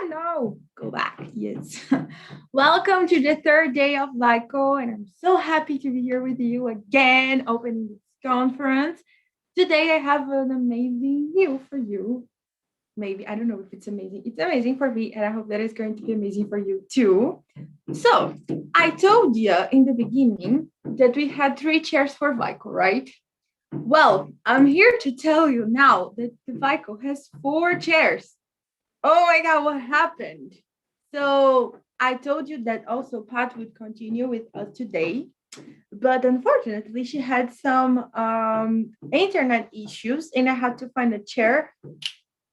no, go back. Yes. Welcome to the third day of VICO, and I'm so happy to be here with you again, opening this conference. Today, I have an amazing news for you. Maybe, I don't know if it's amazing. It's amazing for me, and I hope that it's going to be amazing for you too. So, I told you in the beginning that we had 3 chairs for VICO, right? Well, I'm here to tell you now that the VICO has 4 chairs. Oh my God, what happened? So I told you that also Pat would continue with us today, but unfortunately she had some internet issues and I had to find a chair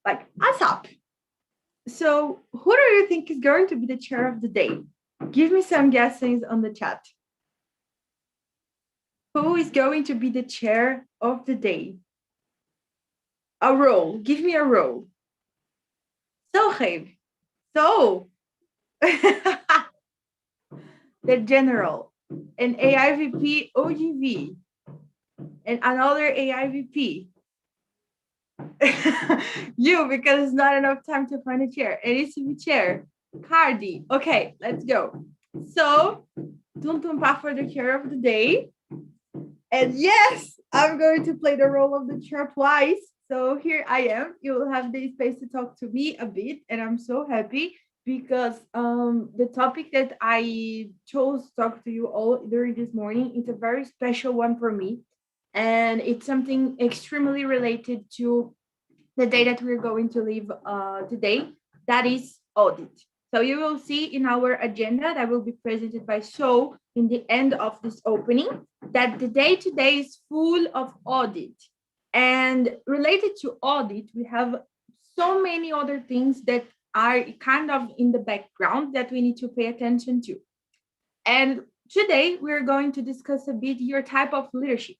like ASAP. So who do you think is going to be the chair of the day? Give me some guessings on the chat. Who is going to be the chair of the day? A role. Give me a role. So, Gabe. So, the general, an AIVP OGV, and another AIVP. You, because it's not enough time to find a chair. It needs to be chair. Cardi. Okay, let's go. So, Tum Tum Pa for the chair of the day. And yes, I'm going to play the role of the chair twice. So here I am. You will have the space to talk to me a bit, and I'm so happy because the topic that I chose to talk to you all during this morning is a very special one for me, and it's something extremely related to the day that we're going to live today. That is audit. So you will see in our agenda that will be presented by So in the end of this opening that the day today is full of audit. And related to audit, we have so many other things that are kind of in the background that we need to pay attention to. And today we're going to discuss a bit your type of leadership.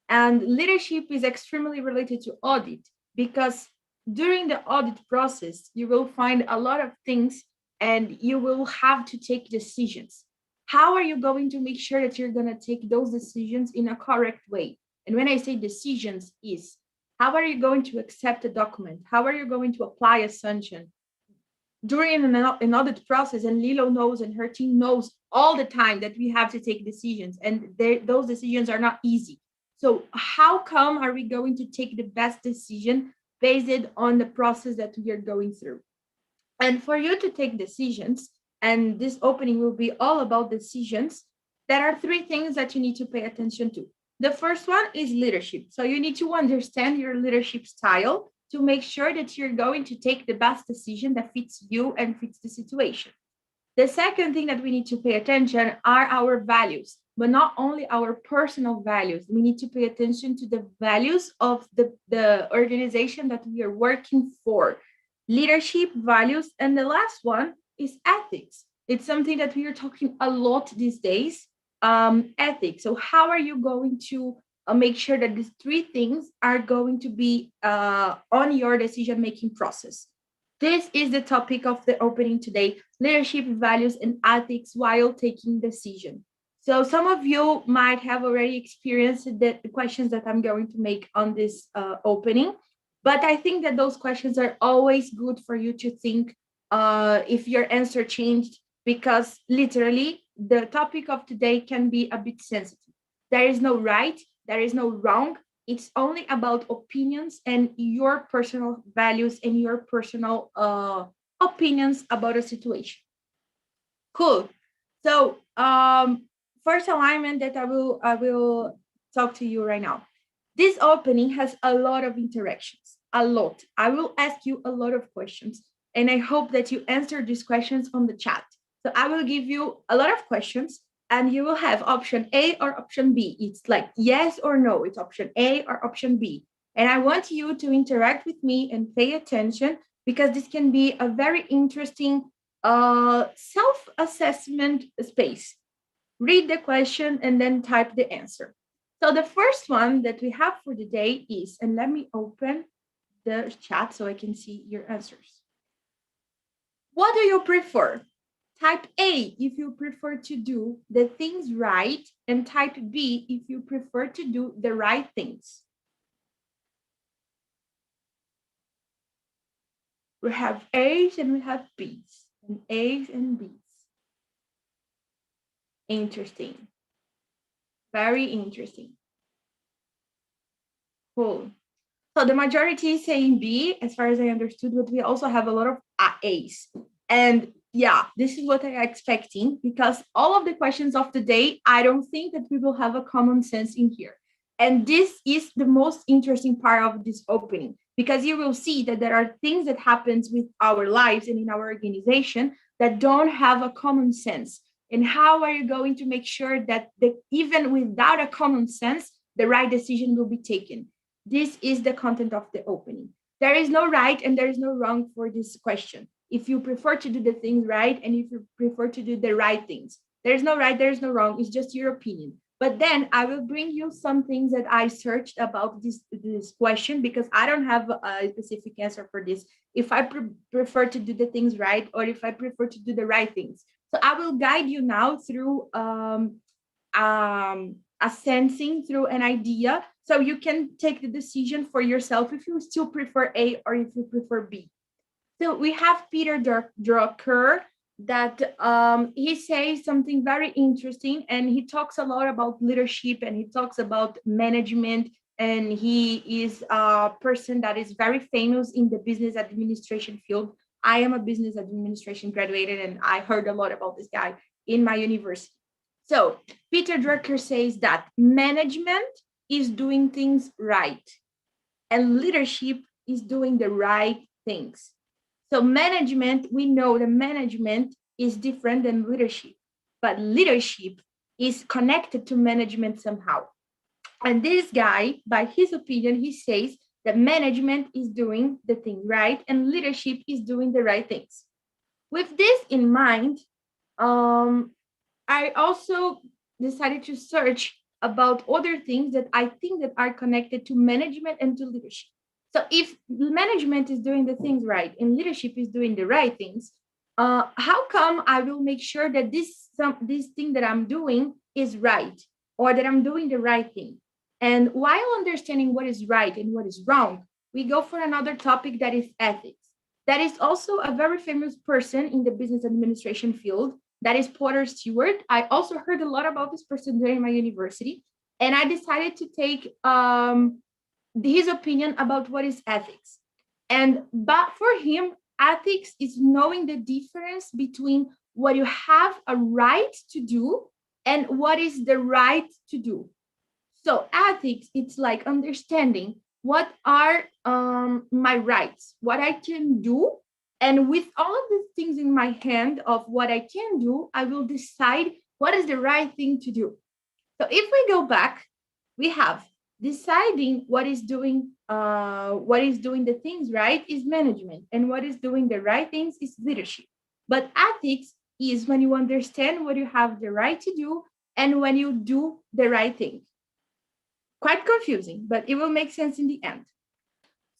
And leadership is extremely related to audit because during the audit process, you will find a lot of things and you will have to take decisions. How are you going to make sure that you're going to take those decisions in a correct way? And when I say decisions is, how are you going to accept a document? How are you going to apply assumption? During an audit process, and Lilo knows and her team knows all the time that we have to take decisions and those decisions are not easy. So how come are we going to take the best decision based on the process that we are going through? And for you to take decisions, and this opening will be all about decisions, there are 3 things that you need to pay attention to. The first one is leadership. So you need to understand your leadership style to make sure that you're going to take the best decision that fits you and fits the situation. The second thing that we need to pay attention are our values, but not only our personal values. We need to pay attention to the values of the organization that we are working for. Leadership, values, and the last one is ethics. It's something that we are talking a lot these days, ethics. So how are you going to make sure that these 3 things are going to be on your decision-making process? This is the topic of the opening today, leadership, values, and ethics while taking decision. So some of you might have already experienced the questions that I'm going to make on this opening, but I think that those questions are always good for you to think if your answer changed, because literally the topic of today can be a bit sensitive. There is no right, there is no wrong. It's only about opinions and your personal values and your personal opinions about a situation. Cool. So first alignment that I will talk to you right now. This opening has a lot of interactions, a lot. I will ask you a lot of questions, and I hope that you answer these questions on the chat. So I will give you a lot of questions, and you will have option A or option B. It's like yes or no. It's option A or option B. And I want you to interact with me and pay attention, because this can be a very interesting self-assessment space. Read the question and then type the answer. So the first one that we have for the day is, and let me open the chat so I can see your answers. What do you prefer? Type A if you prefer to do the things right, and type B if you prefer to do the right things. We have A's and we have B's, and A's and B's. Interesting. Very interesting. Cool. So the majority is saying B, as far as I understood, but we also have a lot of A's. And yeah, this is what I'm expecting, because all of the questions of the day, I don't think that we will have a common sense in here. And this is the most interesting part of this opening, because you will see that there are things that happens with our lives and in our organization that don't have a common sense. And how are you going to make sure that even without a common sense, the right decision will be taken? This is the content of the opening. There is no right and there is no wrong for this question. If you prefer to do the things right and if you prefer to do the right things, there is no right, there is no wrong. It's just your opinion. But then I will bring you some things that I searched about this question, because I don't have a specific answer for this. If I prefer to do the things right or if I prefer to do the right things. So I will guide you now through a sensing, through an idea, so you can take the decision for yourself if you still prefer A or if you prefer B. So we have Peter Drucker that he says something very interesting, and he talks a lot about leadership and he talks about management, and he is a person that is very famous in the business administration field. I am a business administration graduated and I heard a lot about this guy in my university. So Peter Drucker says that management is doing things right and leadership is doing the right things. So management, we know that management is different than leadership, but leadership is connected to management somehow. And this guy, by his opinion, he says that management is doing the thing right and leadership is doing the right things. With this in mind, I also decided to search about other things that I think that are connected to management and to leadership. So if management is doing the things right and leadership is doing the right things, how come I will make sure that this thing that I'm doing is right, or that I'm doing the right thing? And while understanding what is right and what is wrong, we go for another topic that is ethics. That is also a very famous person in the business administration field. That is Porter Stewart. I also heard a lot about this person during my university, and I decided to take his opinion about what is ethics. But for him, ethics is knowing the difference between what you have a right to do and what is the right to do. So ethics, it's like understanding what are my rights, what I can do. And with all of the things in my hand of what I can do, I will decide what is the right thing to do. So if we go back, we have deciding what is doing the things right is management, and what is doing the right things is leadership. But ethics is when you understand what you have the right to do and when you do the right thing. Quite confusing, but it will make sense in the end.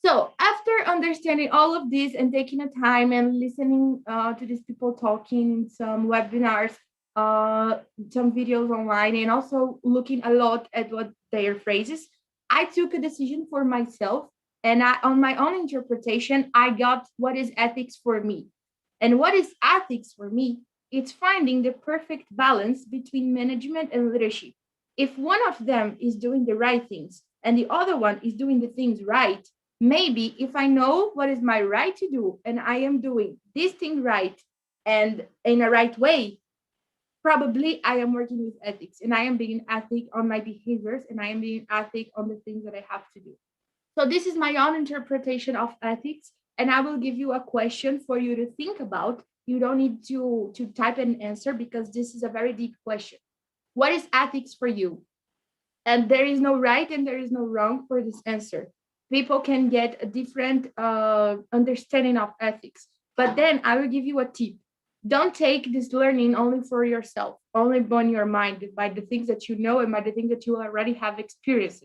So after understanding all of this and taking a time and listening to these people talking, some webinars, some videos online, and also looking a lot at what their phrases, I took a decision for myself. And on my own interpretation, I got what is ethics for me. And what is ethics for me? It's finding the perfect balance between management and leadership. If one of them is doing the right things and the other one is doing the things right, maybe if I know what is my right to do and I am doing this thing right and in a right way, probably I am working with ethics and I am being ethic on my behaviors and I am being ethic on the things that I have to do. So this is my own interpretation of ethics, and I will give you a question for you to think about. You don't need to type an answer because this is a very deep question. What is ethics for you? And there is no right and there is no wrong for this answer. People can get a different understanding of ethics. But then I will give you a tip. Don't take this learning only for yourself, only on your mind by the things that you know and by the things that you already have experienced.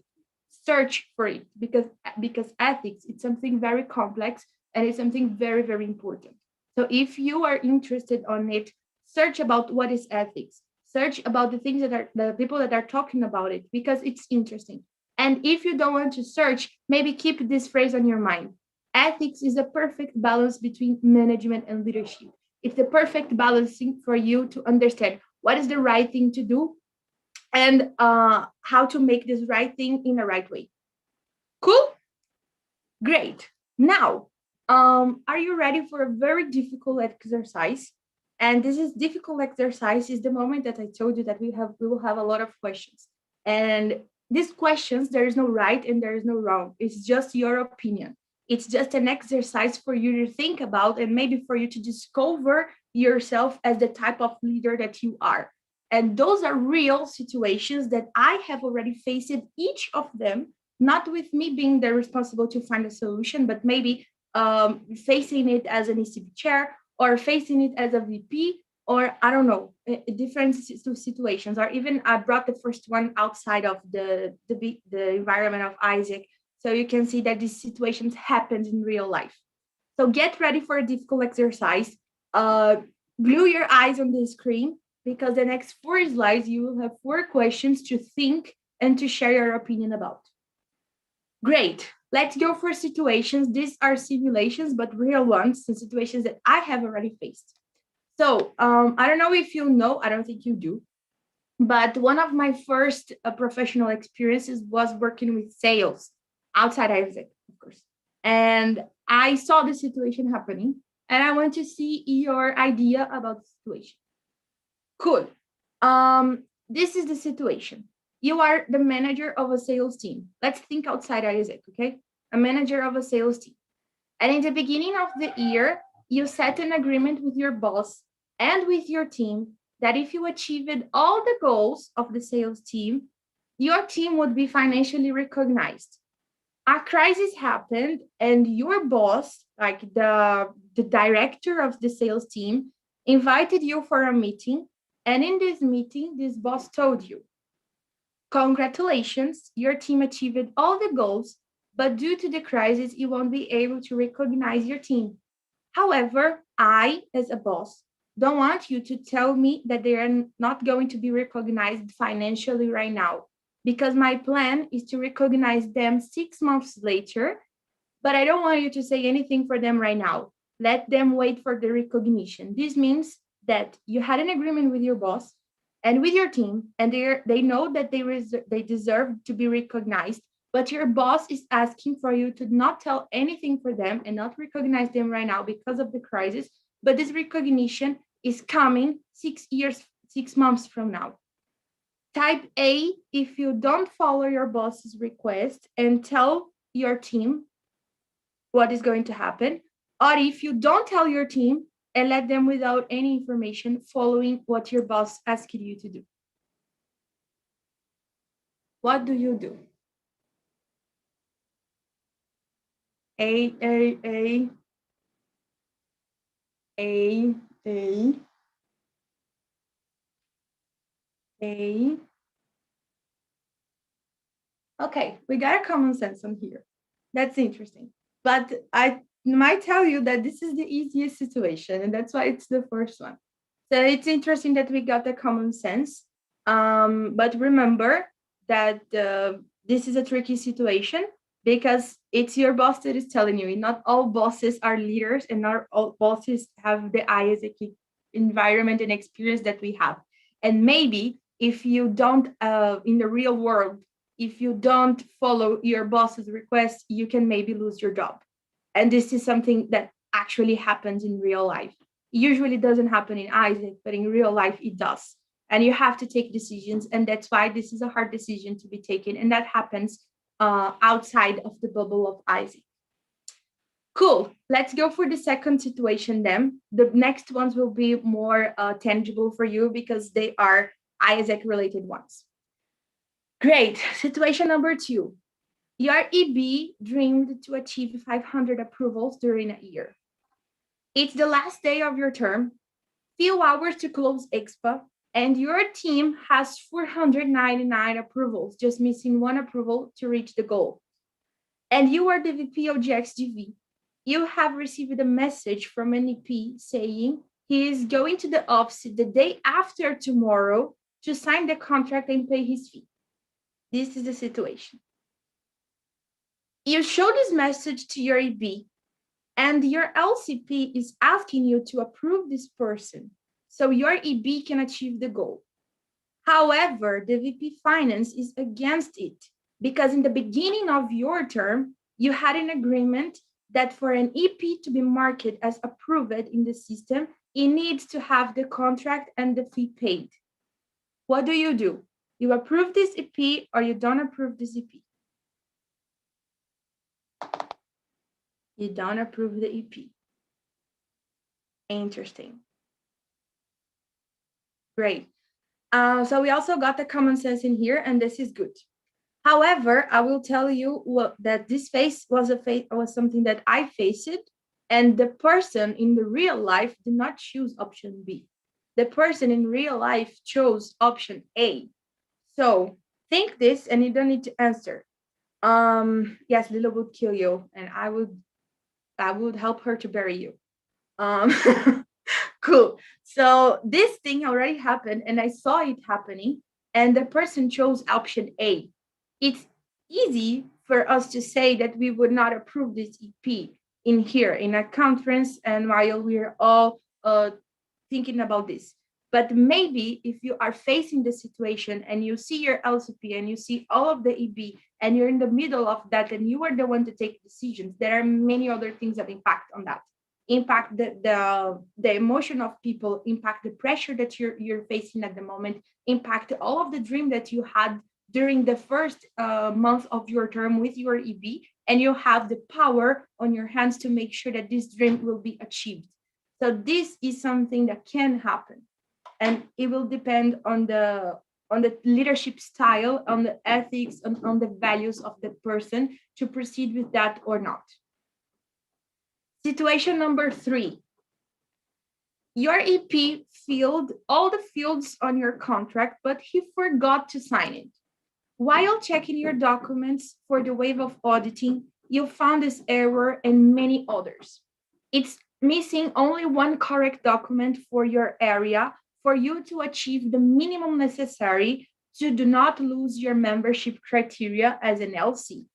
Search for it because ethics, it's something very complex and it's something very, very important. So if you are interested on it, search about what is ethics. Search about the things that are the people that are talking about it because it's interesting. And if you don't want to search, maybe keep this phrase on your mind. Ethics is a perfect balance between management and leadership. It's the perfect balancing for you to understand what is the right thing to do and how to make this right thing in the right way. Cool? Great. Now, are you ready for a very difficult exercise? And this is difficult exercise is the moment that I told you that we will have a lot of questions. And these questions, there is no right and there is no wrong. It's just your opinion. It's just an exercise for you to think about and maybe for you to discover yourself as the type of leader that you are. And those are real situations that I have already faced each of them, not with me being the responsible to find a solution, but maybe facing it as an ECB chair or facing it as a VP, or I don't know, different situations. Or even I brought the first one outside of the environment of AIESEC, so you can see that these situations happen in real life. So get ready for a difficult exercise. Glue your eyes on the screen because the next 4 slides you will have 4 questions to think and to share your opinion about. Great. Let's go for situations. These are simulations, but real ones, and situations that I have already faced. So I don't know if you know, I don't think you do, but one of my first professional experiences was working with sales outside AIESEC, of course. And I saw the situation happening, and I want to see your idea about the situation. Cool. This is the situation. You are the manager of a sales team. Let's think outside AIESEC, okay? A manager of a sales team. And in the beginning of the year, you set an agreement with your boss and with your team that if you achieved all the goals of the sales team, your team would be financially recognized. A crisis happened and your boss, like the director of the sales team, invited you for a meeting. And in this meeting, this boss told you, congratulations, your team achieved all the goals, but due to the crisis, you won't be able to recognize your team. However, I, as a boss, don't want you to tell me that they are not going to be recognized financially right now, because my plan is to recognize them 6 months later, but I don't want you to say anything for them right now. Let them wait for the recognition. This means that you had an agreement with your boss and with your team, and they know that they deserve to be recognized, but your boss is asking for you to not tell anything for them and not recognize them right now because of the crisis, but this recognition is coming 6 months from now. Type A, if you don't follow your boss's request and tell your team what is going to happen, or if you don't tell your team and let them without any information following what your boss asked you to do. What do you do? A, A. Okay, we got a common sense on here. That's interesting. But I might tell you that this is the easiest situation, and that's why it's the first one. So it's interesting that we got the common sense. But remember that this is a tricky situation because it's your boss that is telling you. Not all bosses are leaders, and not all bosses have the AIESEC environment and experience that we have. And maybe if you don't, in the real world, if you don't follow your boss's request, you can maybe lose your job. And this is something that actually happens in real life. It usually doesn't happen in AIESEC, but in real life it does. And you have to take decisions. And that's why this is a hard decision to be taken. And that happens outside of the bubble of AIESEC. Cool. Let's go for the second situation then. The next ones will be more tangible for you because they are AIESEC related ones. Great. Situation number 2. Your EB dreamed to achieve 500 approvals during a year. It's the last day of your term, few hours to close expo, and your team has 499 approvals, just missing 1 approval to reach the goal. And you are the VP of GXGV. You have received a message from an EP saying he is going to the office the day after tomorrow to sign the contract and pay his fee. This is the situation. You show this message to your EB, and your LCP is asking you to approve this person so your EB can achieve the goal. However, the VP Finance is against it because in the beginning of your term, you had an agreement that for an EP to be marked as approved in the system, it needs to have the contract and the fee paid. What do? You approve this EP or you don't approve this EP? You don't approve the EP. Interesting. Great. So we also got the common sense in here, and this is good. However, I will tell you that this phase was something that I faced, and the person in the real life did not choose option B. The person in real life chose option A. So think this, and you don't need to answer. Yes, Lila would kill you, and I would help her to bury you. Cool. So this thing already happened, and I saw it happening, and the person chose option A. It's easy for us to say that we would not approve this EP in here in a conference and while we're all thinking about this. But maybe if you are facing the situation and you see your LCP and you see all of the EB and you're in the middle of that and you are the one to take decisions, there are many other things that impact on that. Impact the emotion of people, impact the pressure that you're facing at the moment, impact all of the dream that you had during the first month of your term with your EB, and you have the power on your hands to make sure that this dream will be achieved. So this is something that can happen, and it will depend on the leadership style, on the ethics, on the values of the person to proceed with that or not. Situation number 3. Your EP filled all the fields on your contract, but he forgot to sign it. While checking your documents for the wave of auditing, you found this error and many others. It's missing only one correct document for your area for you to achieve the minimum necessary to do not lose your membership criteria as an LC.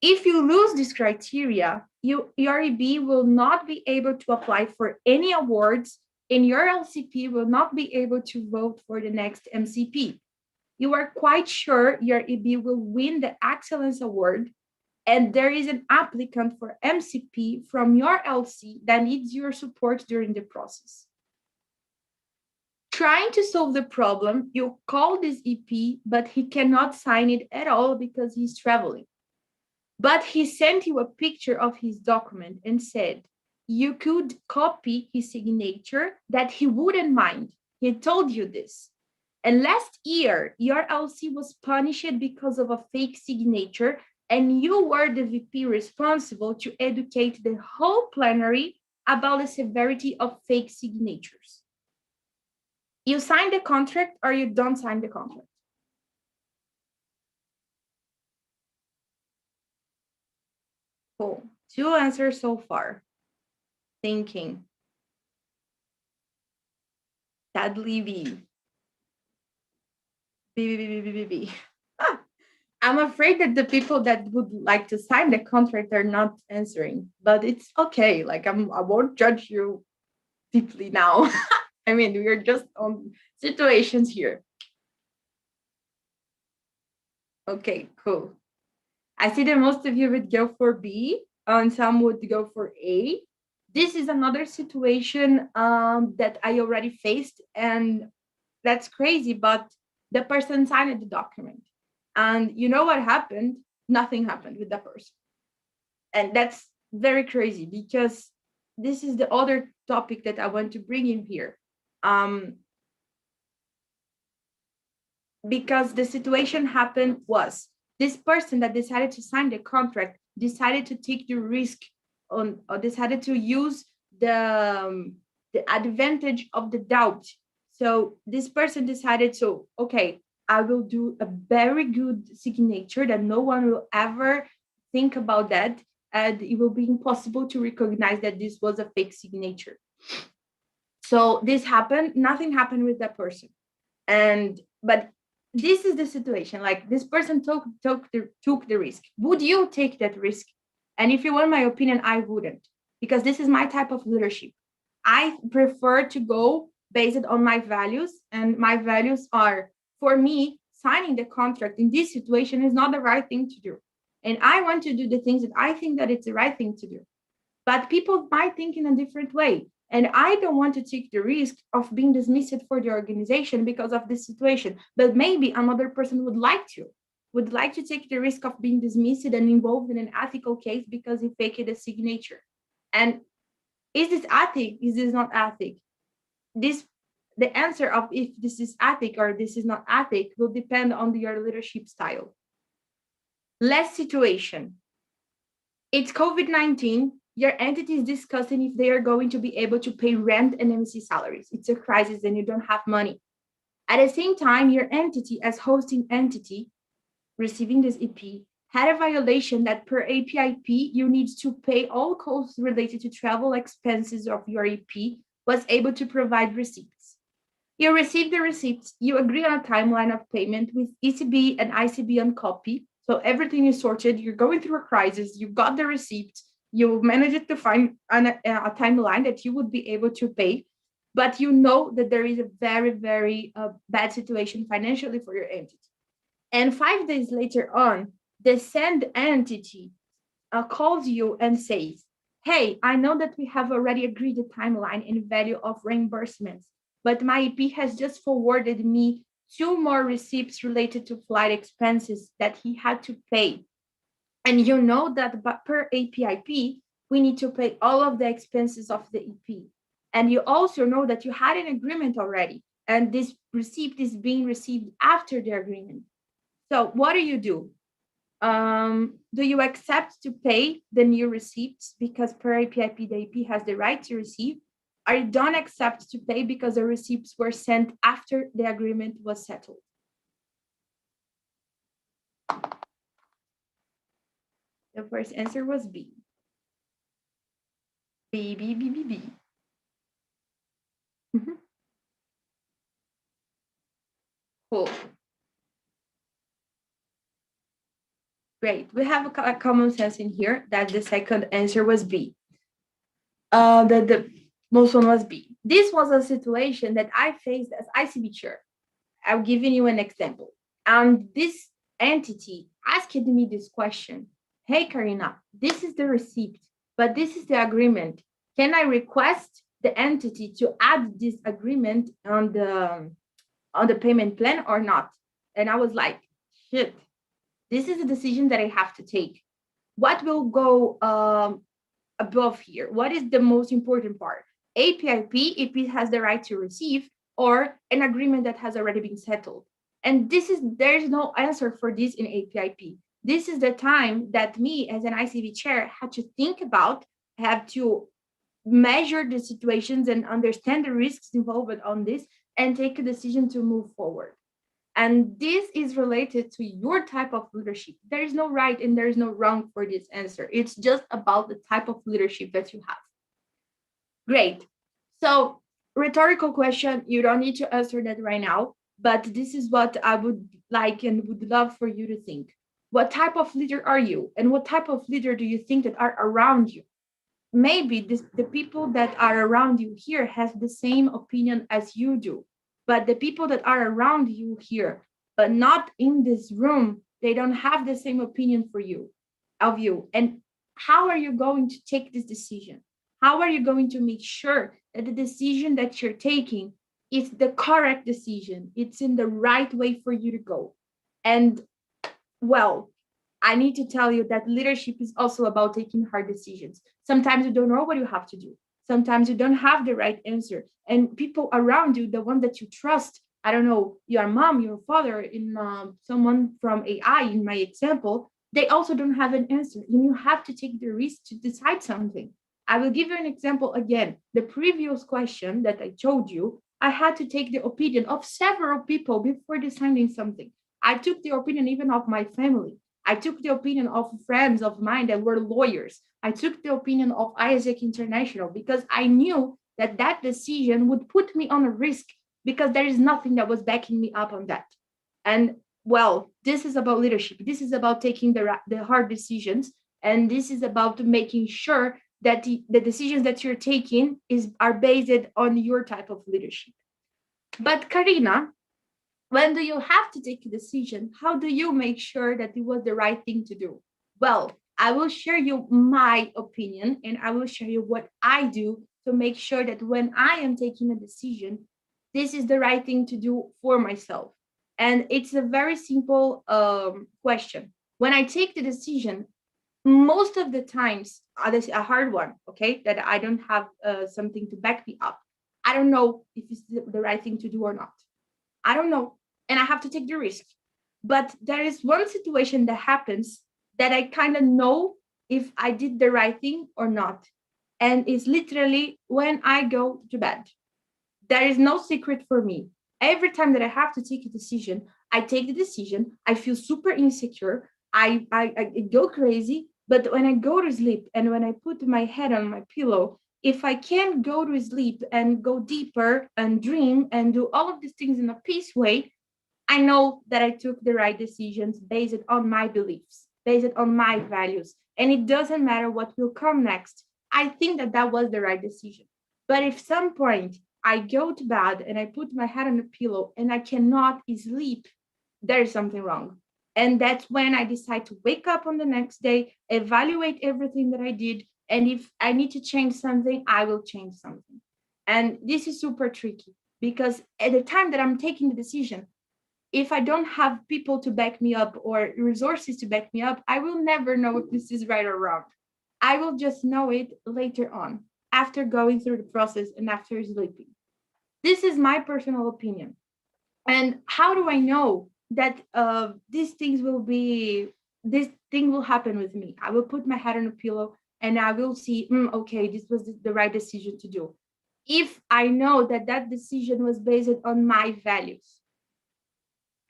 If you lose this criteria, your EB will not be able to apply for any awards, and your LCP will not be able to vote for the next MCP. You are quite sure your EB will win the Excellence Award, and there is an applicant for MCP from your LC that needs your support during the process. Trying to solve the problem, you call this EP, but he cannot sign it at all because he's traveling. But he sent you a picture of his document and said you could copy his signature, that he wouldn't mind. He told you this. And last year, your LC was punished because of a fake signature, and you were the VP responsible to educate the whole plenary about the severity of fake signatures. You sign the contract or you don't sign the contract? Cool. 2 answers so far. Thinking. Sadly, B. B. I'm afraid that the people that would like to sign the contract are not answering, but it's okay. Like I won't judge you deeply now. I mean, we're just on situations here. Okay, cool. I see that most of you would go for B and some would go for A. This is another situation that I already faced, and that's crazy, but the person signed the document. And you know what happened? Nothing happened with the person. And that's very crazy because this is the other topic that I want to bring in here. Because the situation happened was this person that decided to sign the contract decided to take the risk on, or decided to use the advantage of the doubt. So this person decided, so, okay, I will do a very good signature that no one will ever think about that. And it will be impossible to recognize that this was a fake signature. So this happened, nothing happened with that person. But this is the situation, like this person took the risk. Would you take that risk? And if you want my opinion, I wouldn't. because this is my type of leadership. I prefer to go based on my values, and my values are, for me, signing the contract in this situation is not the right thing to do. And I want to do the things that I think that it's the right thing to do. But people might think in a different way. And I don't want to take the risk of being dismissed for the organization because of this situation. But maybe another person would like to take the risk of being dismissed and involved in an ethical case because he faked a signature. And is this ethic? Is this not ethic? This the answer of if this is ethic or this is not ethic will depend on your leadership style. Last situation. It's COVID-19. Your entity is discussing if they are going to be able to pay rent and MC salaries. It's a crisis and you don't have money. At the same time, your entity as hosting entity receiving this EP had a violation that per APIP, you need to pay all costs related to travel expenses of your EP, was able to provide receipts. You receive the receipts, you agree on a timeline of payment with ECB and ICB on copy. So everything is sorted, you're going through a crisis, you got the receipt, you managed to find a timeline that you would be able to pay, but you know that there is a very, very bad situation financially for your entity. And 5 days later on, the send entity calls you and says, hey, I know that we have already agreed the timeline and value of reimbursements, but my EP has just forwarded me 2 more receipts related to flight expenses that he had to pay. And you know that per APIP, we need to pay all of the expenses of the EP. And you also know that you had an agreement already, and this receipt is being received after the agreement. So what do? Do you accept to pay the new receipts because per APIP, the EP has the right to receive? Or you don't accept to pay because the receipts were sent after the agreement was settled? The first answer was B. B, B, B, B, B. Mm-hmm. Cool. Great. We have a common sense in here that the second answer was B. The most one was B. This was a situation that I faced as ICB chair. I'll give you an example. And this entity asked me this question. Hey, Karina, this is the receipt, but this is the agreement. Can I request the entity to add this agreement on the payment plan or not? And I was like, shit, this is a decision that I have to take. What will go above here? What is the most important part? APIP, if it has the right to receive, or an agreement that has already been settled. And there's no answer for this in APIP. This is the time that me as an ICB chair had to think about, have to measure the situations and understand the risks involved on this and take a decision to move forward. And this is related to your type of leadership. There is no right and there is no wrong for this answer. It's just about the type of leadership that you have. Great. So rhetorical question, you don't need to answer that right now, but this is what I would like and would love for you to think. What type of leader are you? And what type of leader do you think that are around you? Maybe the people that are around you here have the same opinion as you do, but the people that are around you here, but not in this room, they don't have the same opinion of you. And how are you going to take this decision? How are you going to make sure that the decision that you're taking is the correct decision? It's in the right way for you to go. And well, I need to tell you that leadership is also about taking hard decisions. Sometimes you don't know what you have to do. Sometimes you don't have the right answer. And people around you, the one that you trust, I don't know, your mom, your father, in someone from AI, in my example, they also don't have an answer. And you have to take the risk to decide something. I will give you an example again. The previous question that I told you, I had to take the opinion of several people before deciding something. I took the opinion even of my family. I took the opinion of friends of mine that were lawyers. I took the opinion of AIESEC International because I knew that that decision would put me on a risk because there is nothing that was backing me up on that. And well, this is about leadership. This is about taking the hard decisions. And this is about making sure that the decisions that you're taking are based on your type of leadership. But Karina, when do you have to take a decision? How do you make sure that it was the right thing to do? Well, I will share you my opinion, and I will share you what I do to make sure that when I am taking a decision, this is the right thing to do for myself. And it's a very simple question. When I take the decision, most of the times, this is a hard one, okay, that I don't have something to back me up. I don't know if it's the right thing to do or not. I don't know. And I have to take the risk. But there is one situation that happens that I kind of know if I did the right thing or not. And it's literally when I go to bed. There is no secret for me. Every time that I have to take a decision, I take the decision. I feel super insecure. I go crazy. But when I go to sleep and when I put my head on my pillow, if I can go to sleep and go deeper and dream and do all of these things in a peace way, I know that I took the right decisions based on my beliefs, based on my values. And it doesn't matter what will come next. I think that that was the right decision. But if some point I go to bed and I put my head on the pillow and I cannot sleep, there is something wrong. And that's when I decide to wake up on the next day, evaluate everything that I did. And if I need to change something, I will change something. And this is super tricky because at the time that I'm taking the decision, if I don't have people to back me up or resources to back me up, I will never know if this is right or wrong. I will just know it later on, after going through the process and after sleeping. This is my personal opinion. And how do I know that this thing will happen with me? I will put my head on a pillow and I will see, okay, this was the right decision to do. If I know that that decision was based on my values,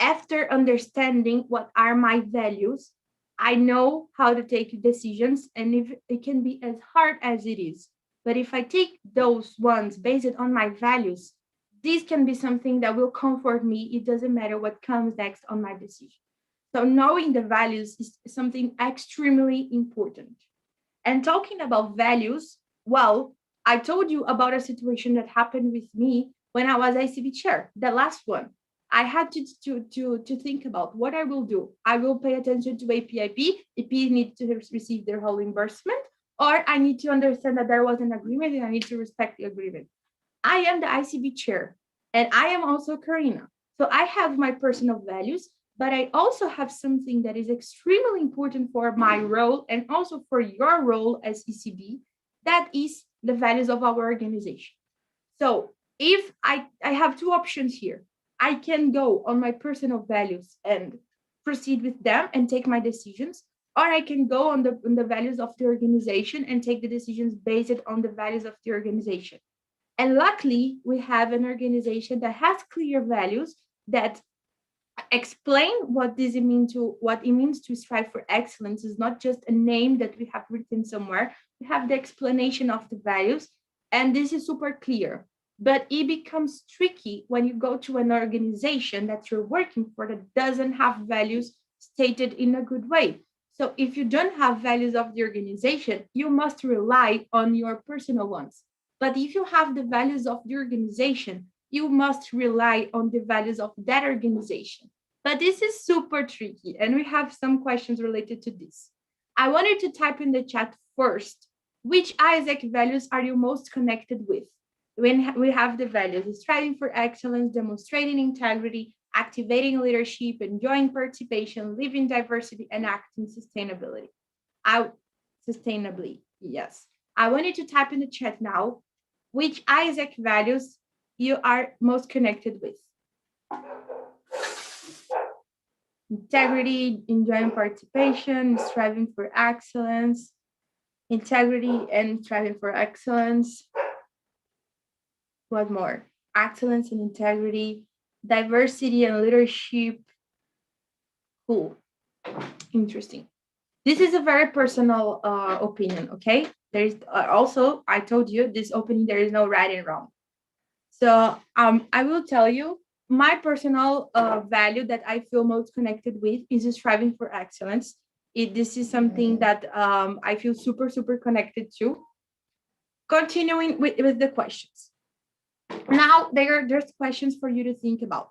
after understanding what are my values, I know how to take decisions, and if it can be as hard as it is. But if I take those ones based on my values, this can be something that will comfort me. It doesn't matter what comes next on my decision. So knowing the values is something extremely important. And talking about values, well, I told you about a situation that happened with me when I was ICB chair, the last one. I had to think about what I will do. I will pay attention to APIP if it needs to receive their whole reimbursement, or I need to understand that there was an agreement and I need to respect the agreement. I am the ICB chair, and I am also Karina. So I have my personal values, but I also have something that is extremely important for my role and also for your role as ECB. That is the values of our organization. So if I have two options here, I can go on my personal values and proceed with them and take my decisions, or I can go on the values of the organization and take the decisions based on the values of the organization. And luckily, we have an organization that has clear values that explain what it means to strive for excellence. Is not just a name that we have written somewhere. We have the explanation of the values, and this is super clear. But it becomes tricky when you go to an organization that you're working for that doesn't have values stated in a good way. So if you don't have values of the organization, you must rely on your personal ones. But if you have the values of the organization, you must rely on the values of that organization. But this is super tricky, and we have some questions related to this. I wanted to type in the chat first, which AIESEC values are you most connected with? When we have the values, striving for excellence, demonstrating integrity, activating leadership, enjoying participation, living diversity, and acting sustainably. Sustainably, yes. I want you to type in the chat now which AIESEC values you are most connected with. Integrity, enjoying participation, striving for excellence, integrity and striving for excellence. What more? Excellence and integrity, diversity and leadership. Cool. Interesting. This is a very personal opinion, okay? There's also, I told you, this opening, there is no right and wrong. So I will tell you, my personal value that I feel most connected with is striving for excellence. This is something that I feel super, super connected to. Continuing with the questions. Now there's questions for you to think about.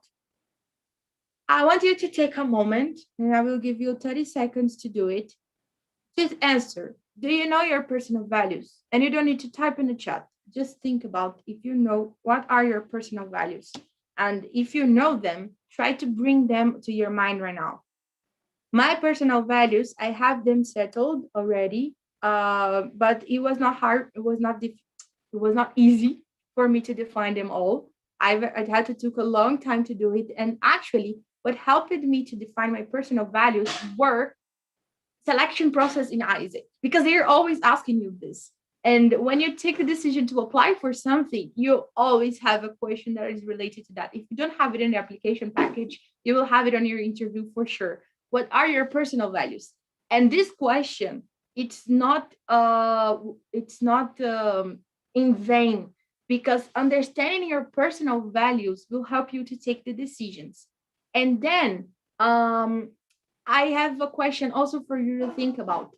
I want you to take a moment, and I will give you 30 seconds to do it. Just answer. Do you know your personal values? And you don't need to type in the chat. Just think about if you know what are your personal values. And if you know them, try to bring them to your mind right now. My personal values, I have them settled already, but it was not hard. It was not easy for me to define them all. I had to took a long time to do it. And actually, what helped me to define my personal values were selection process in AIESEC, because they're always asking you this. And when you take the decision to apply for something, you always have a question that is related to that. If you don't have it in the application package, you will have it on your interview for sure. What are your personal values? And this question, it's not in vain, because understanding your personal values will help you to take the decisions. And then I have a question also for you to think about.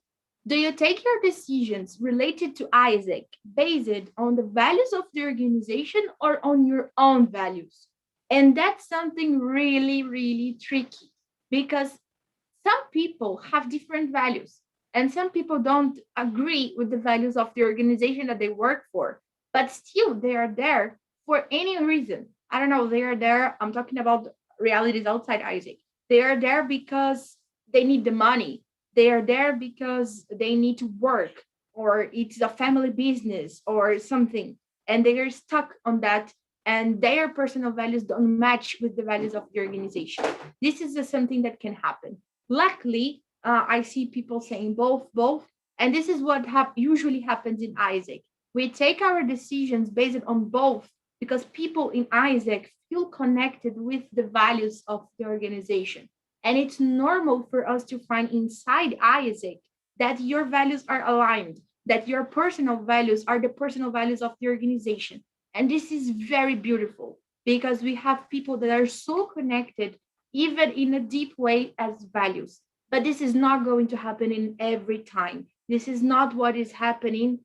Do you take your decisions related to AIESEC based on the values of the organization or on your own values? And that's something really, really tricky, because some people have different values and some people don't agree with the values of the organization that they work for, but still they are there for any reason. I don't know, they are there. I'm talking about realities outside AIESEC. They are there because they need the money. They are there because they need to work, or it's a family business or something, and they are stuck on that, and their personal values don't match with the values of the organization. This is just something that can happen. Luckily, I see people saying both, and this is what usually happens in AIESEC. We take our decisions based on both, because people in AIESEC feel connected with the values of the organization. And it's normal for us to find inside AIESEC that your values are aligned, that your personal values are the personal values of the organization. And this is very beautiful, because we have people that are so connected, even in a deep way, as values. But this is not going to happen in every time. This is not what is happening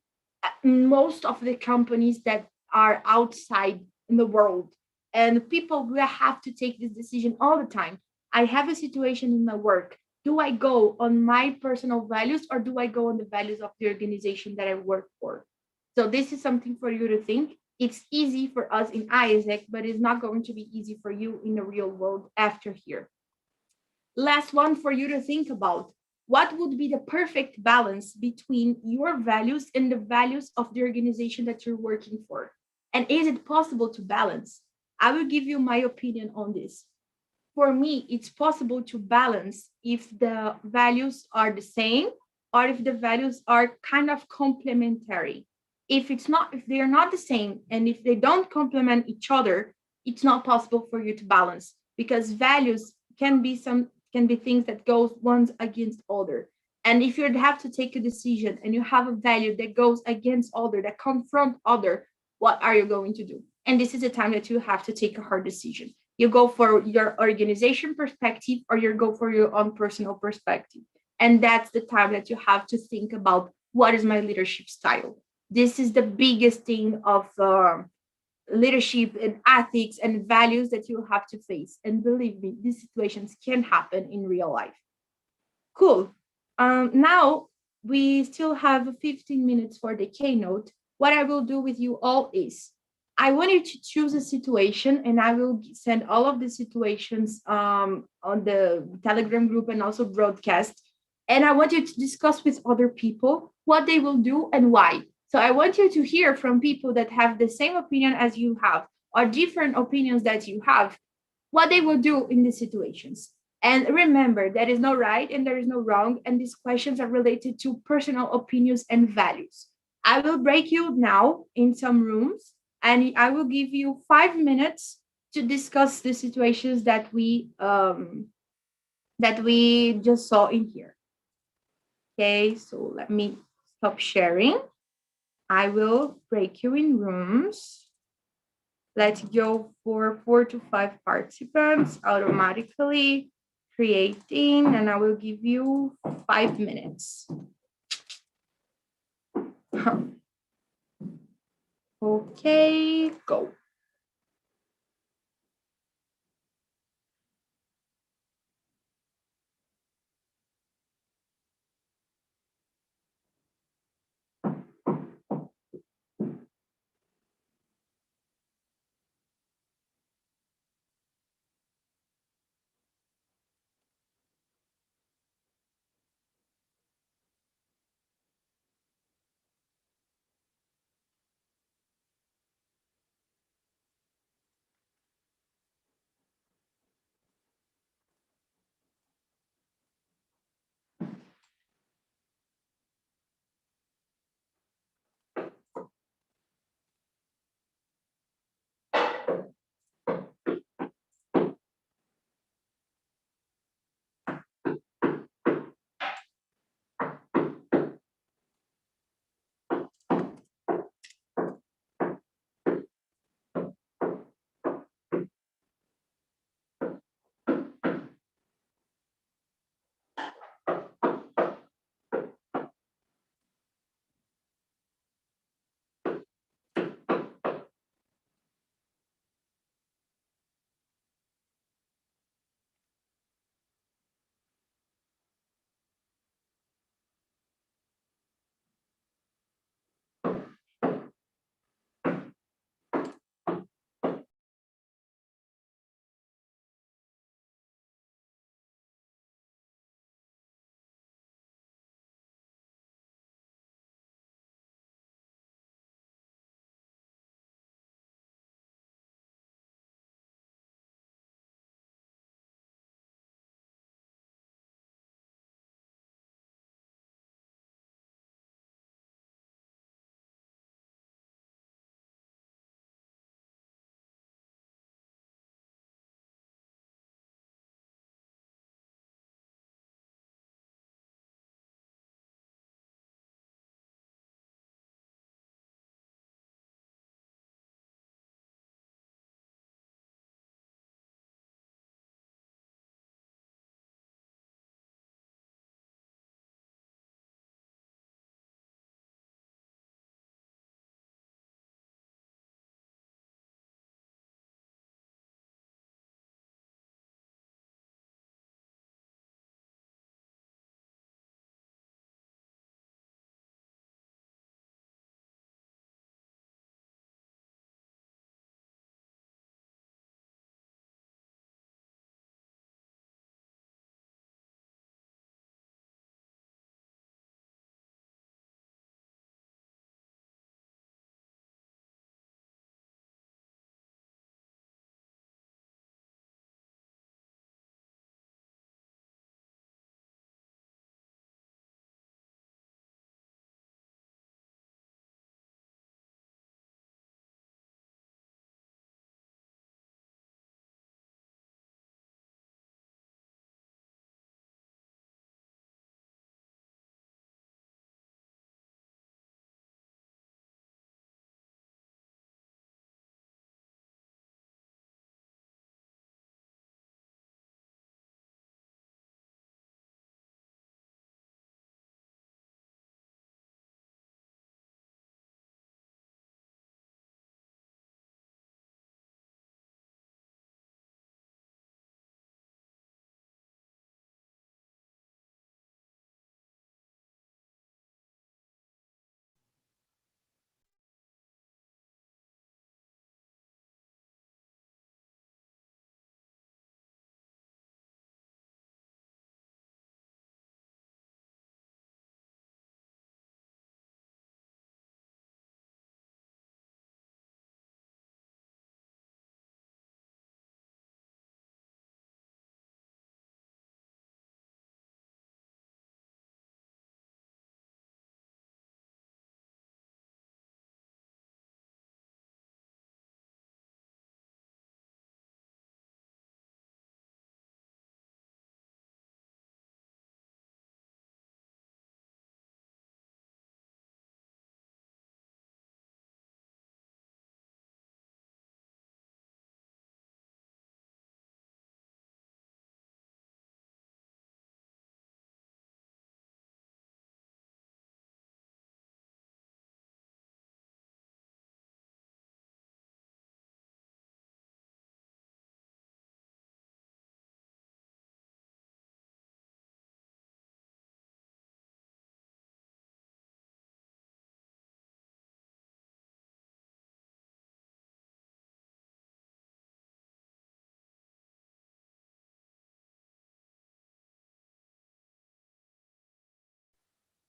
in most of the companies that are outside in the world. And people will have to take this decision all the time. I have a situation in my work. Do I go on my personal values, or do I go on the values of the organization that I work for? So this is something for you to think. It's easy for us in AIESEC, but it's not going to be easy for you in the real world after here. Last one for you to think about. What would be the perfect balance between your values and the values of the organization that you're working for? And is it possible to balance? I will give you my opinion on this. For me, it's possible to balance if the values are the same, or if the values are kind of complementary. If they are not the same, and if they don't complement each other, it's not possible for you to balance, because values can be things that goes one against other. And if you have to take a decision and you have a value that goes against other, that confront other, what are you going to do? And this is the time that you have to take a hard decision. You go for your organization perspective, or you go for your own personal perspective. And that's the time that you have to think about, what is my leadership style? This is the biggest thing of leadership and ethics and values that you have to face. And believe me, these situations can happen in real life. Cool. Now we still have 15 minutes for the keynote. What I will do with you all is, I want you to choose a situation, and I will send all of the situations on the Telegram group and also broadcast. And I want you to discuss with other people what they will do and why. So I want you to hear from people that have the same opinion as you have, or different opinions that you have, what they will do in these situations. And remember, there is no right and there is no wrong. And these questions are related to personal opinions and values. I will break you now in some rooms, and I will give you 5 minutes to discuss the situations that we just saw in here. Okay, so let me stop sharing. I will break you in rooms. Let's go for 4 to 5 participants automatically creating, and I will give you 5 minutes. Okay, go.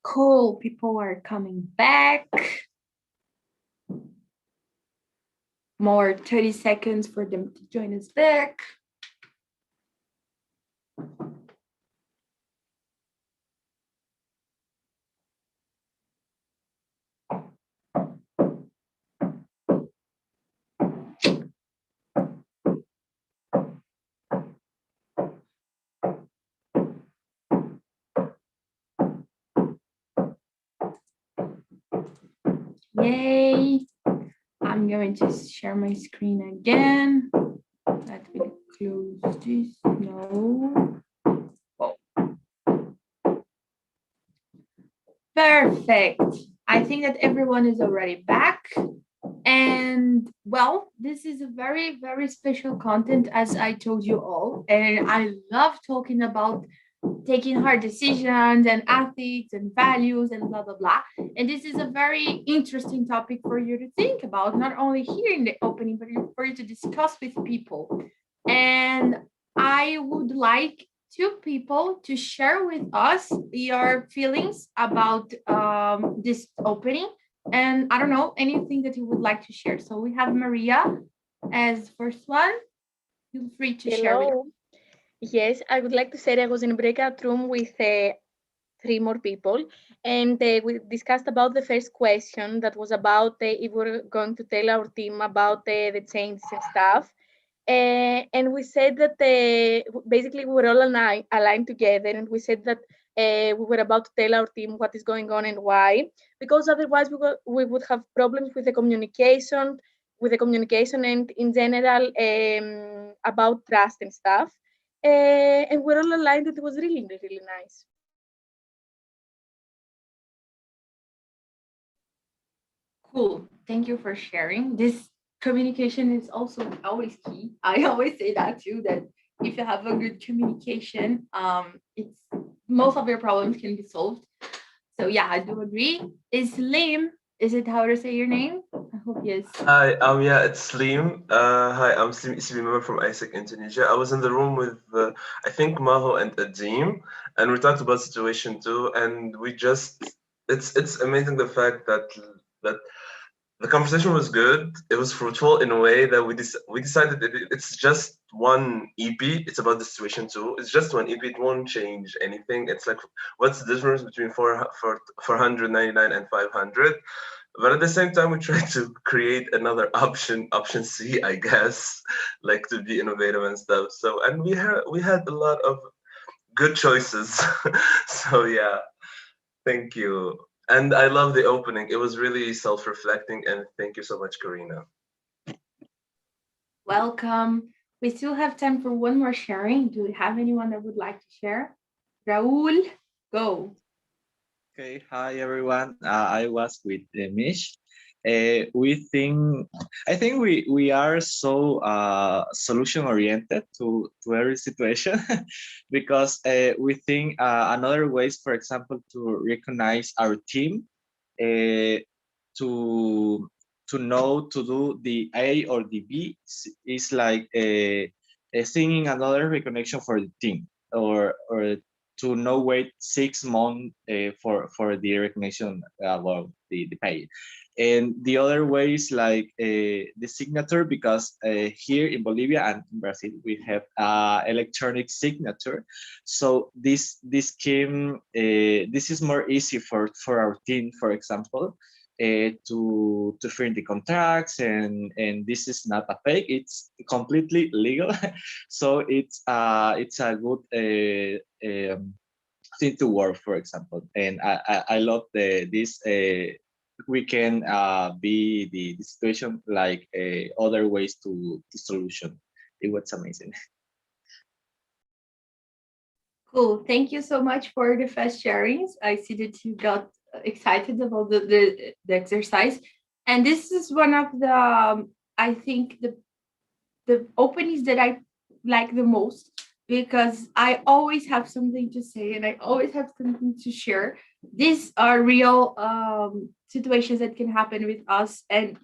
Cool, people are coming back. More 30 seconds for them to join us back. Yay. I'm going to share my screen again. Let me close this. No. Oh. Perfect. I think that everyone is already back. And well, this is a very, very special content, as I told you all. And I love talking about taking hard decisions and ethics and values and blah, blah, blah. And this is a very interesting topic for you to think about, not only here in the opening, but for you to discuss with people. And I would like two people to share with us your feelings about this opening. And I don't know, anything that you would like to share. So we have Maria as first one. Feel free to share with us. Yes, I would like to say I was in a breakout room with 3 more people, and we discussed about the first question that was about if we're going to tell our team about the changes and stuff. And we said that basically we were all aligned together, and we said that we were about to tell our team what is going on and why, because otherwise we would have problems with the communication, and in general about trust and stuff. And we're all aligned that it was really, really nice. Cool. Thank you for sharing. This communication is also always key. I always say that too, that if you have a good communication, it's most of your problems can be solved. So yeah, I do agree. Is Lim, is it how to say your name? I hope yes. Hi, yeah, it's Slim. Hi, I'm Slim member from AIESEC Indonesia. I was in the room with I think Maho and Adim, and we talked about situation too. And we just it's amazing the fact that the conversation was good. It was fruitful in a way that we decided that it's just one EP. It's about the situation too. It's just one EP. It won't change anything. It's like what's the difference between 499 and 500? But at the same time, we try to create another option C, I guess, like to be innovative and stuff. So, and we had a lot of good choices. So yeah, thank you. And I love the opening. It was really self-reflecting, and thank you so much, Karina. Welcome. We still have time for one more sharing. Do we have anyone that would like to share? Raul, go. Okay, hi everyone. I was with Mish. I think we are so solution oriented to every situation because we think another ways, for example, to recognize our team, to know to do the A or the B is like singing another recognition for the team or to no wait 6 months for the recognition about the pay. And the other way is like the signature, because here in Bolivia and in Brazil we have electronic signature. So this scheme this is more easy for our team, for example, to fill the contracts, and this is not a fake, it's completely legal. So it's a good thing to work, for example. And I love this we can be the situation like other ways to solution. It was amazing. Cool. Thank you so much for the fast sharings. I see that you got excited about the exercise. And this is one of the, I think, the openings that I like the most, because I always have something to say and I always have something to share. These are real situations that can happen with us, and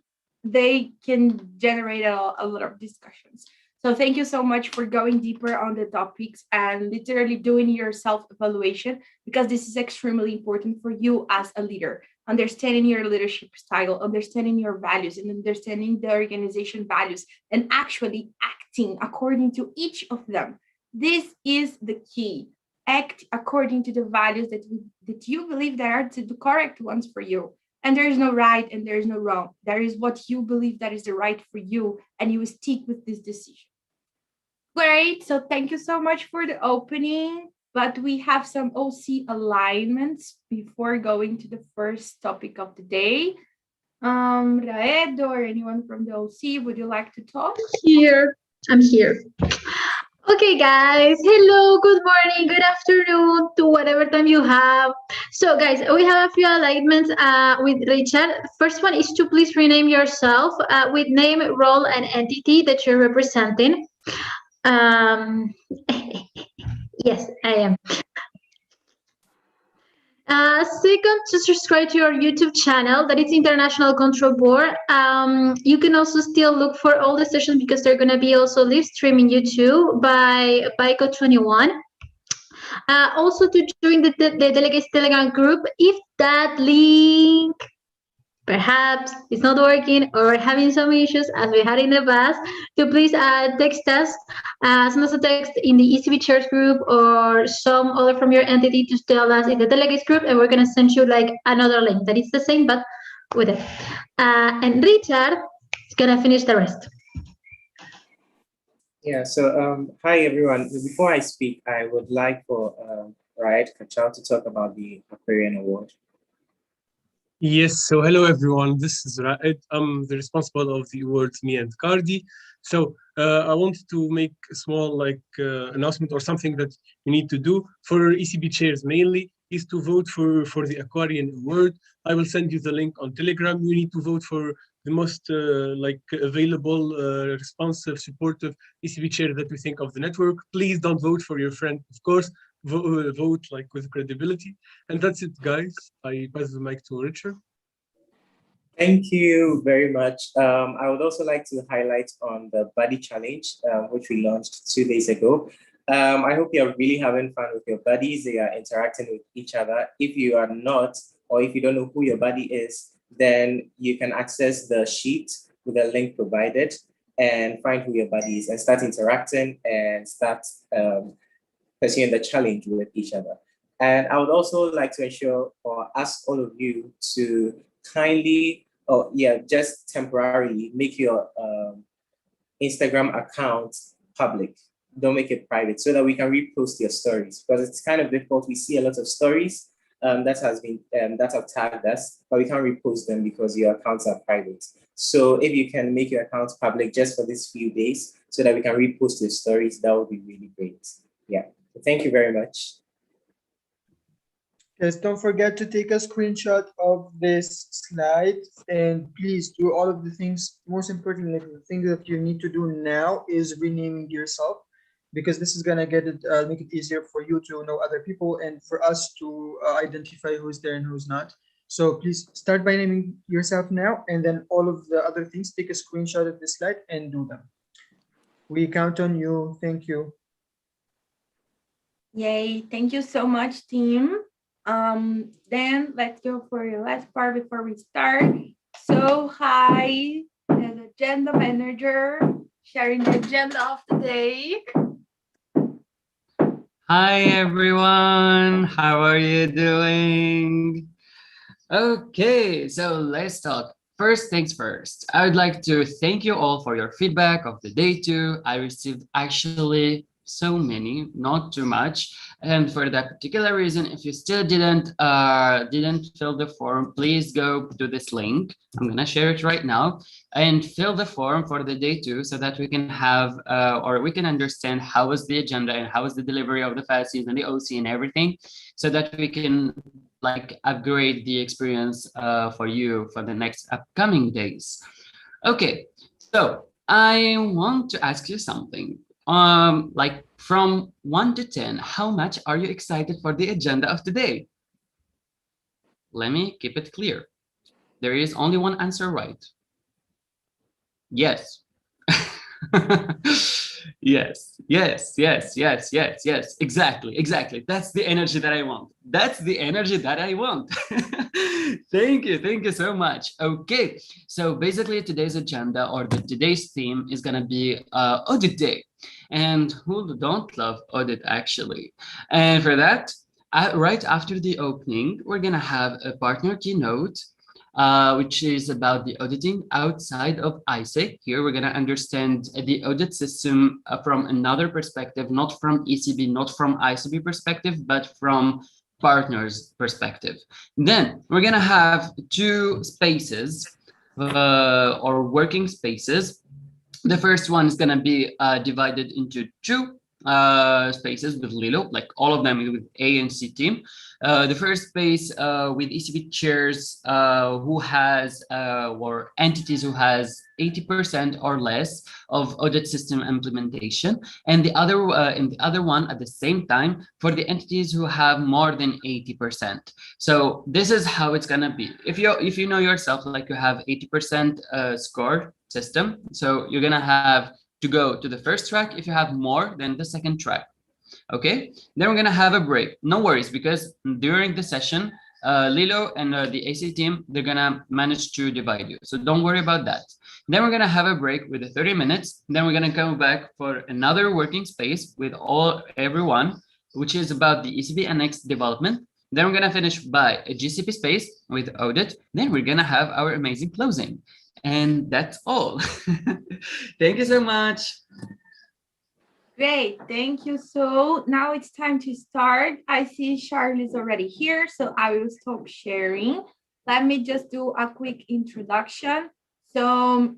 they can generate a lot of discussions. So thank you so much for going deeper on the topics and literally doing your self-evaluation, because this is extremely important for you as a leader. Understanding your leadership style, understanding your values, and understanding the organization values, and actually acting according to each of them. This is the key. Act according to the values that you believe that are the correct ones for you. And there is no right and there is no wrong. There is what you believe that is the right for you, and you stick with this decision. Great. So thank you so much for the opening. But we have some OC alignments before going to the first topic of the day. Raed or anyone from the OC, would you like to talk? Here, I'm here. Okay, guys. Hello, good morning, good afternoon to whatever time you have. So, guys, we have a few alignments with Richard. First one is to please rename yourself with name, role, and entity that you're representing. Yes, I am. Second, to subscribe to our YouTube channel, that is International Control Board. You can also still look for all the sessions because they're going to be also live streaming YouTube by VICO 21. Also to join the Delegates Telegram group, if that link perhaps it's not working or having some issues as we had in the past, to please text us, send us a text in the ECB Church group or some other from your entity to tell us in the delegates group, and we're going to send you like another link that is the same but with it. And Richard is going to finish the rest. Yeah, so hi everyone. Before I speak, I would like for Raed Kachal to talk about the Aquarian Award. Yes, so hello everyone, this is Raed. I'm the responsible of the awards, me and Cardi. So I wanted to make a small announcement or something that you need to do for ECB chairs mainly is to vote for the Aquarian Award. I will send you the link on Telegram. You need to vote for the most available, responsive, supportive ECB chair that we think of the network. Please don't vote for your friend, of course. Vote like with credibility. And that's it, guys. I pass the mic to Richard. Thank you very much. I would also like to highlight on the Buddy Challenge, which we launched 2 days ago. I hope you're really having fun with your buddies. They are interacting with each other. If you are not, or if you don't know who your buddy is, then you can access the sheet with the link provided and find who your buddy is and start interacting and start pursuing the challenge with each other. And I would also like to ensure or ask all of you to kindly, just temporarily make your Instagram account public. Don't make it private so that we can repost your stories, because it's kind of difficult. We see a lot of stories that have tagged us, but we can't repost them because your accounts are private. So if you can make your accounts public just for these few days so that we can repost your stories, that would be really great. Yeah. Thank you very much. Yes, don't forget to take a screenshot of this slide, and please do all of the things. Most importantly, the thing that you need to do now is renaming yourself, because this is gonna get it make it easier for you to know other people and for us to identify who's there and who's not. So please start by naming yourself now, and then all of the other things, take a screenshot of this slide and do them. We count on you. Thank you. Yay, thank you so much, team. Then let's go for the last part before we start. So hi, the agenda manager, sharing the agenda of the day. Hi everyone, how are you doing? Okay, so let's talk. First things first, I would like to thank you all for your feedback of the day 2. I received actually so many, not too much, and for that particular reason, if you still didn't fill the form, please go to this link. I'm gonna share it right now and fill the form for the day 2 so that we can have or we can understand how was the agenda and how was the delivery of the FASIs and the OC and everything, so that we can like upgrade the experience for you for the next upcoming days. Okay, so I want to ask you something. Like from 1 to 10, how much are you excited for the agenda of today? Let me keep it clear. There is only one answer right. Yes. Yes, yes, yes, yes, yes, yes, exactly, exactly. That's the energy that I want. That's the energy that I want. Thank you so much. Okay, so basically today's agenda or today's theme is gonna be audit day. And who don't love audit actually? And for that, right after the opening, we're gonna have a partner keynote which is about the auditing outside of AIESEC. Here we're going to understand the audit system from another perspective, not from ECB, not from ICB perspective, but from partners perspective. Then we're going to have two spaces or working spaces. The first one is going to be divided into two spaces with Lilo, like all of them with A and C team. The first space with ECB chairs who has or entities who has 80% or less of audit system implementation, and the other one at the same time for the entities who have more than 80%. So this is how it's gonna be. If you know yourself, like you have 80% score system, so you're gonna have to go to the first track if you have more than the second track. Okay, then we're gonna have a break. No worries, because during the session, Lilo and the AC team, they're gonna manage to divide you. So don't worry about that. Then we're gonna have a break with the 30 minutes. Then we're gonna come back for another working space with everyone, which is about the ECB Annex development. Then we're gonna finish by a GCP space with audit. Then we're gonna have our amazing closing. And that's all. Thank you so much. Great, thank you. So now it's time to start. I see Charlie's already here, so I will stop sharing. Let me just do a quick introduction. So,